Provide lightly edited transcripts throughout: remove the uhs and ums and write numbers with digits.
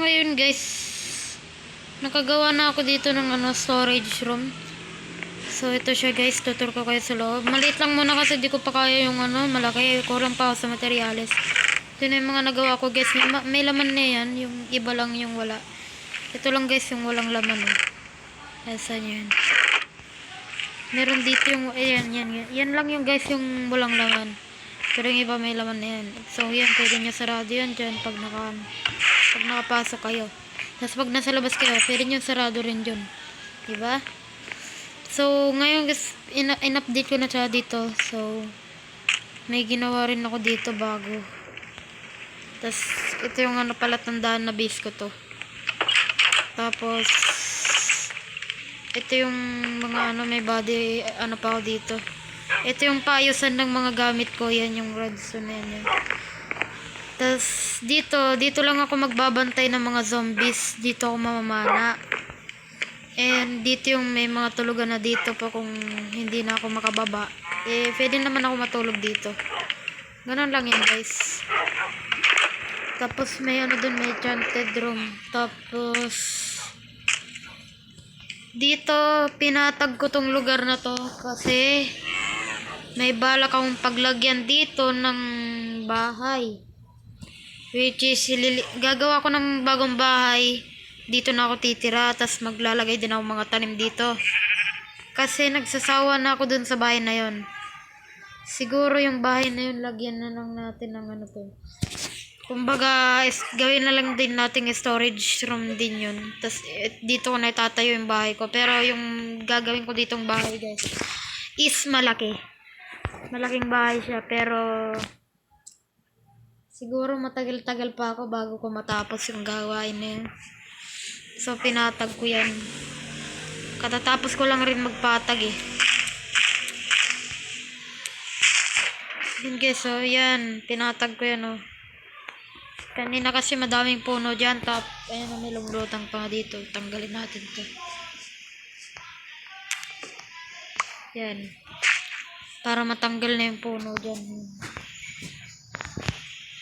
ngayon guys, nakagawa na ako dito ng storage room. So ito siya guys, tutur ko kayo sa loob. Maliit lang muna kasi di ko pa kaya yung malaki. Kulang pa ako sa materyales. Ito na yung mga nagawa ko guys. May laman na yan, yung iba lang yung wala. Ito lang guys yung walang laman. Asan yan? Meron dito yung, ayan, yan lang yung guys yung walang laman. Pero yung iba may laman na yan. So yan, pwede nyo sarado yan dyan pag nakapasok kayo. Tapos pag nasa labas kayo, pwede nyo sarado rin dyan. Diba? So ngayon guys, in-update ko na siya dito. So may ginawa rin ako dito bago. Tapos ito yung pala tandaan na base ko to. Tapos ito yung mga may body pa ako dito. Ito yung paayusan ng mga gamit ko. Yan yung redstone na yan. Tapos dito lang ako magbabantay ng mga zombies. Dito ako mamamana. And dito yung may mga tulugan na dito pa kung hindi na ako makababa. Pwede naman ako matulog dito. Ganun lang yan guys. Tapos may dun, may enchanted room. Tapos dito pinatag ko tong lugar na to kasi may balak akong paglagyan dito ng bahay. Which is gagawa ko ng bagong bahay. Dito na ako titira, tas maglalagay din ako mga tanim dito. Kasi nagsasawa na ako dun sa bahay na yon. Siguro yung bahay na yun, lagyan na lang natin ng to. Kumbaga, gawin na lang din nating storage room din yun. Tas dito ko na itatayo yung bahay ko. Pero yung gagawin ko ditong bahay guys, is malaki. Malaking bahay siya, pero siguro matagal-tagal pa ako bago ko matapos yung gawain na yun. So pinatag ko yan. Katatapos ko lang rin magpatag Yun guys, so yan, pinatag ko yan Kanina kasi madaming puno dyan. Ayan may lumulutang pa dito. Tanggalin natin to. Yan. Para matanggal na yung puno dyan.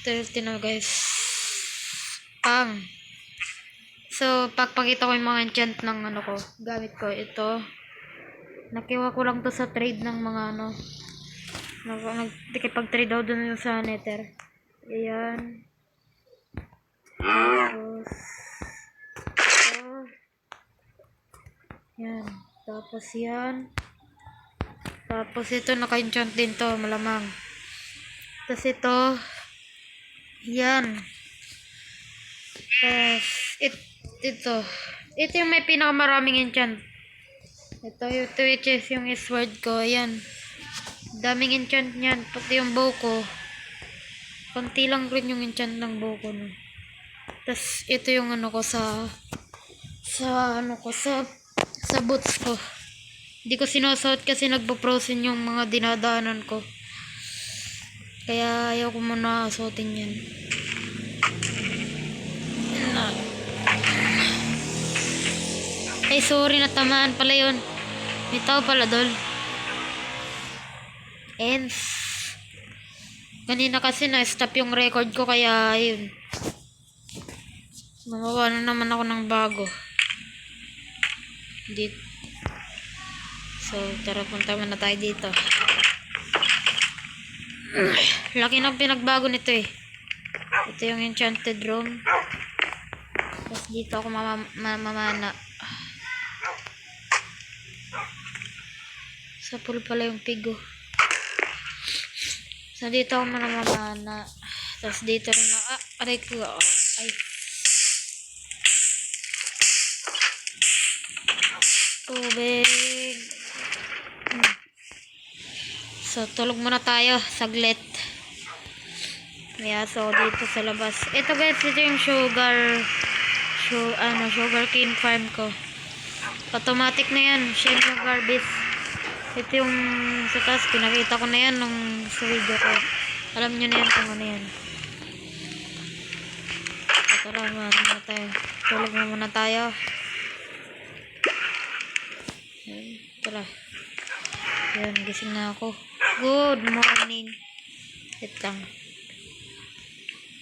Ito na guys. So, pagpakita ko yung mga enchant ng ko, gamit ko. Ito. Nakiwa ko lang to sa trade ng mga Nakikipag-trade daw dun sa nether. Ayan. Tapos ito. Yan. Tapos yan. Tapos ito, naka-enchant din to, malamang. Tapos ito. Yan. Tapos ito yung may pinakamaraming enchant. Ito which is yung sword ko. Ayan. Daming enchant niyan. Pati yung bow ko. Konti lang rin yung enchant ng bow ko. Tapos ito yung ko sa boots ko. Hindi ko sinusuot kasi nagpo-frozen yung mga dinadaanan ko. Kaya ayaw ko muna suotin yan. Ay, sorry, natamaan pala yun. May tao pala doon. And kanina kasi na-stop yung record ko, kaya yun. Gumawa na naman ako ng bago. Dito. So, tara, punta muna tayo dito. Laki ng pinagbago nito Ito yung enchanted room. Tapos dito ako mamamana. Sa pool pala yung pigo. So dito ako mamamana. Tapos dito rin aray ko. Ay. Tubig. So tulog muna tayo saglit. Yeah, so dito sa labas. Ito guys, ito yung sugar cane farm ko. Automatic na yan. Siya yung garbage. Ito yung sa taas, pinakita ko na yan nung sa video ko. Alam nyo na yan kung ano yan. So, tara, muna tayo. Tulog na muna tayo. Tara. Yan, gising na ako. Good morning. Wait lang.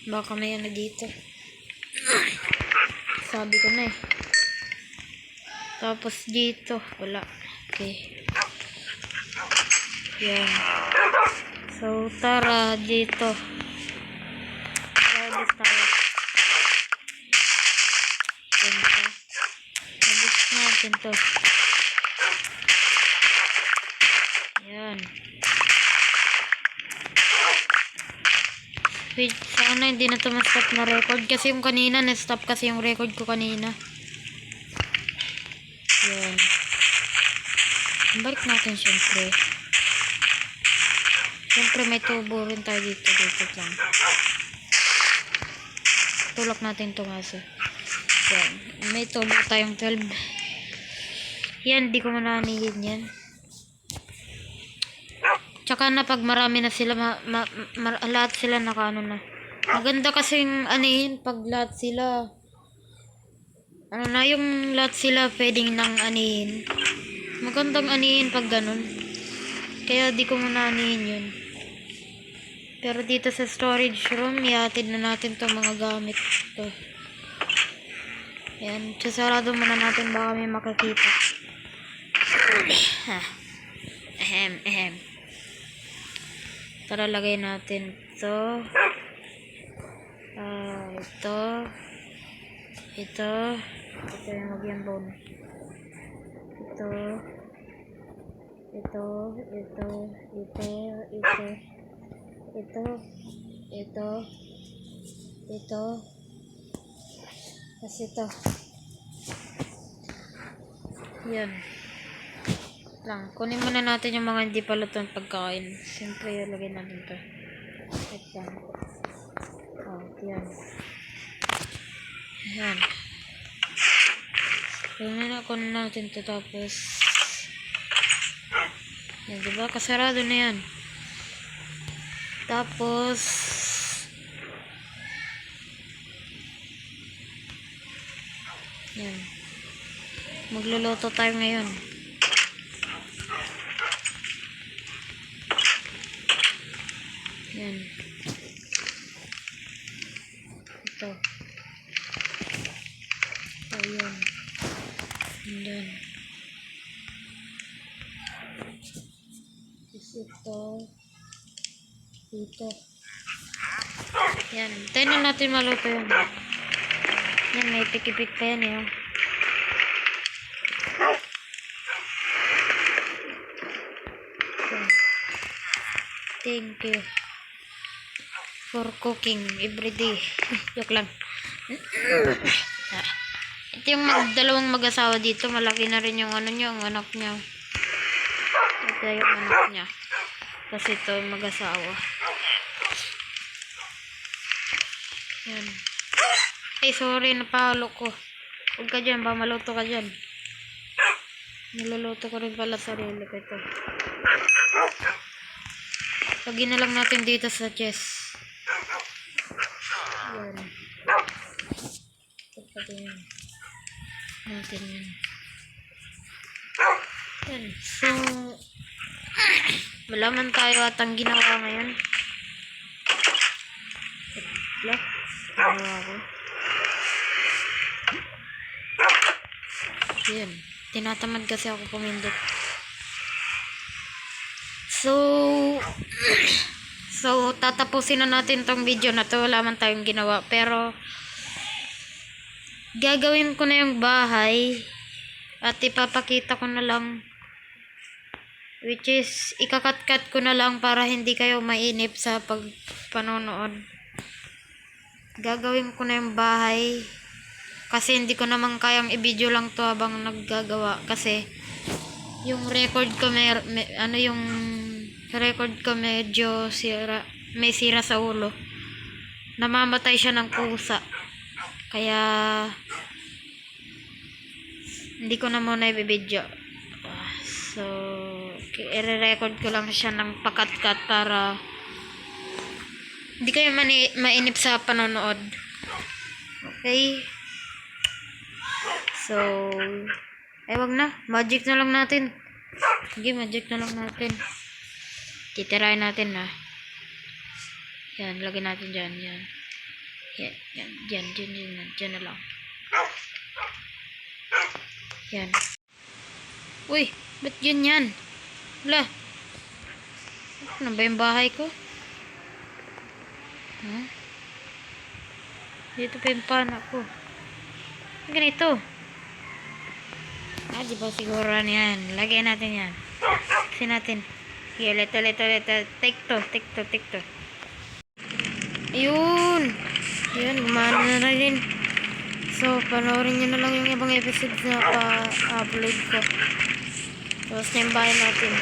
Baka may dito. sabi ko na eh. Tapos dito, wala. Okay. Yan. So, tara dito. Labis tayo. Ganito. Labis natin to. Yan. Wait, sana hindi na to ma-stop na record. Kasi yung kanina, na-stop kasi yung record ko kanina. Yan. Balik natin syempre. Syempre may tubo rin tayo dito. Dito lang. Tulak natin itong aso. Yan. May tubo tayong 12. Yan, di ko mananihin yan. Tsaka na pag marami na sila, lahat sila nakaano na. Maganda kasing anihin pag lahat sila. Ano na yung lahat sila pwedeng nang anihin. Magandang anihin pag ganun. Kaya di ko muna anihin yun. Pero dito sa storage room, ihatid na natin to mga gamit to. Yan, sasarado muna natin baka may makakita. Ahem. Tara, lagay natin ito. Ito yung mag-yambon. Ito. Tapos ito. Yan. Lang. Kunin muna natin yung mga hindi pa lutong pagkain. Siyempre, ilagay natin ito. At yan. Oh, yan. Yan. Kunin natin ito tapos yan, diba? Kasarado na yan. Tapos yan. Magluluto tayo ngayon. Yan. Ito. Ayan. Ayan. Ito. Dito. Yan. Tayo na natin maluto yun. Yan, may pikipik pa yan eh. Thank you for cooking every day. Joke lang. Ito yung dalawang mag-asawa dito. Malaki na rin yung ano niya, ang anak niya. Ito yung anak niya. Kasi ito yung mag-asawa. Yan. Ay, sorry, napahalo ko. Huwag ka dyan, ba maluto ka dyan. Niluluto ko rin pala sarili ko ito. Lagyan na lang natin dito sa chest. Yan. Ito yan. Natin yan. Yan. So, wala man tayo atang ginawa ngayon. Wala. Ginawa ko. Yan. Tinatamad kasi ako pumindot. So, tatapusin na natin tong video na to. Wala man tayong ginawa. Pero, gagawin ko na yung bahay. At ipapakita ko na lang. Which is, ikakat-cut ko na lang para hindi kayo mainip sa panonood. Gagawin ko na yung bahay. Kasi hindi ko naman kayang i-video lang to habang naggagawa. Kasi, yung record ko record ko medyo sira, may sira sa ulo. Namamatay siya ng kusa. Kaya hindi ko na muna i-video. So, i-record ko lang siya ng pakat-kat para hindi kayo mainip sa panonood. Okay? So, wag na. Magic na lang natin. Sige, magic na lang natin. Titirahin natin na. Yan, lagyan natin dyan. Yan. Yan, dyan na lang. Yan. Uy, ba't yun yan? Wala. Ano ba yung bahay ko? Huh? Dito pa yung pana ko. Ganito. Di ba siguro yan? Lagyan natin yan. Kasi natin. Sige, ulit. Take to. Ayun. Ayun, gumana na rin. So, panoorin nyo na lang yung ibang episodes na pa-upload ko. Tapos na yung bahay natin.